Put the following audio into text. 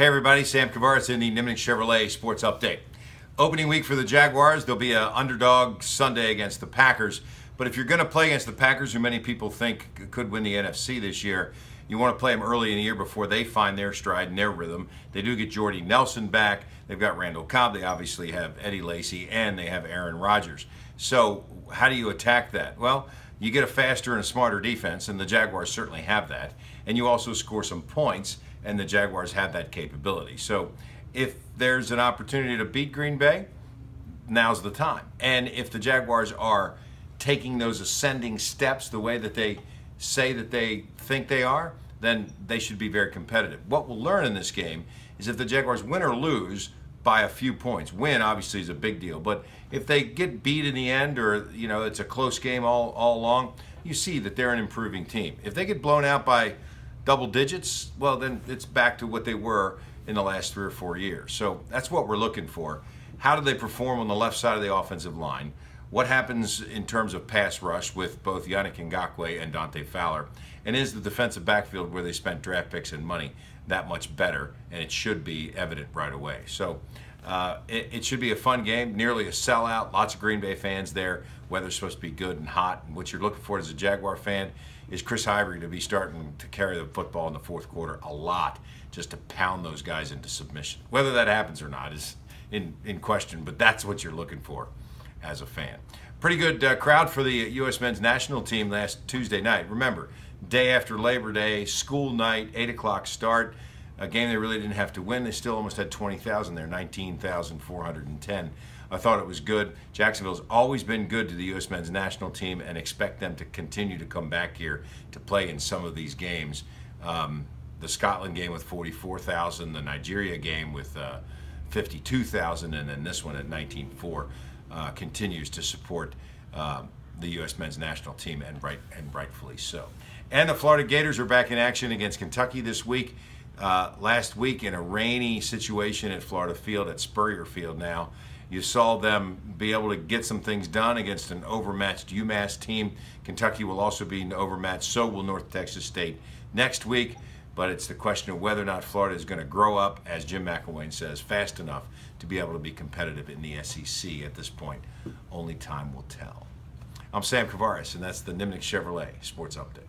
Hey everybody, Sam Kavaris in the Nimnicht Chevrolet Sports Update. Opening week for the Jaguars, there'll be an underdog Sunday against the Packers. But if you're going to play against the Packers, who many people think could win the NFC this year, you want to play them early in the year before they find their stride and their rhythm. They do get Jordy Nelson back. They've got Randall Cobb. They obviously have Eddie Lacy, and they have Aaron Rodgers. So how do you attack that? Well, you get a faster and a smarter defense, and the Jaguars certainly have that. And you also score some points, and the Jaguars have that capability. So if there's an opportunity to beat Green Bay, now's the time. And if the Jaguars are taking those ascending steps the way that they say that they think they are, then they should be very competitive. What we'll learn in this game is if the Jaguars win or lose by a few points. Win obviously is a big deal, but if they get beat in the end, or it's a close game all along, you see that they're an improving team. If they get blown out by double digits, well, then it's back to what they were in the last 3 or 4 years. So that's what we're looking for. How do they perform on the left side of the offensive line? What happens in terms of pass rush with both Yannick Ngakoue and Dante Fowler? And is the defensive backfield, where they spent draft picks and money, that much better? And it should be evident right away. So it should be a fun game, nearly a sellout, lots of Green Bay fans there. Weather's supposed to be good and hot. And what you're looking for as a Jaguar fan is Chris Ivory to be starting to carry the football in the fourth quarter a lot, just to pound those guys into submission. Whether that happens or not is in question, but that's what you're looking for as a fan. Pretty good crowd for the U.S. men's national team last Tuesday night. Remember, day after Labor Day, school night, 8 o'clock start, a game they really didn't have to win. They still almost had 20,000 there, 19,410. I thought it was good. Jacksonville's always been good to the U.S. men's national team, and expect them to continue to come back here to play in some of these games. The Scotland game with 44,000, the Nigeria game with 52,000, and then this one at 19,400 continues to support the U.S. men's national team, and rightfully so. And the Florida Gators are back in action against Kentucky this week. Last week, in a rainy situation at Florida Field, at Spurrier Field now, you saw them be able to get some things done against an overmatched UMass team. Kentucky will also be overmatched, so will North Texas State next week. But it's the question of whether or not Florida is going to grow up, as Jim McElwain says, fast enough to be able to be competitive in the SEC at this point. Only time will tell. I'm Sam Kavaris, and that's the Nimnicht Chevrolet Sports Update.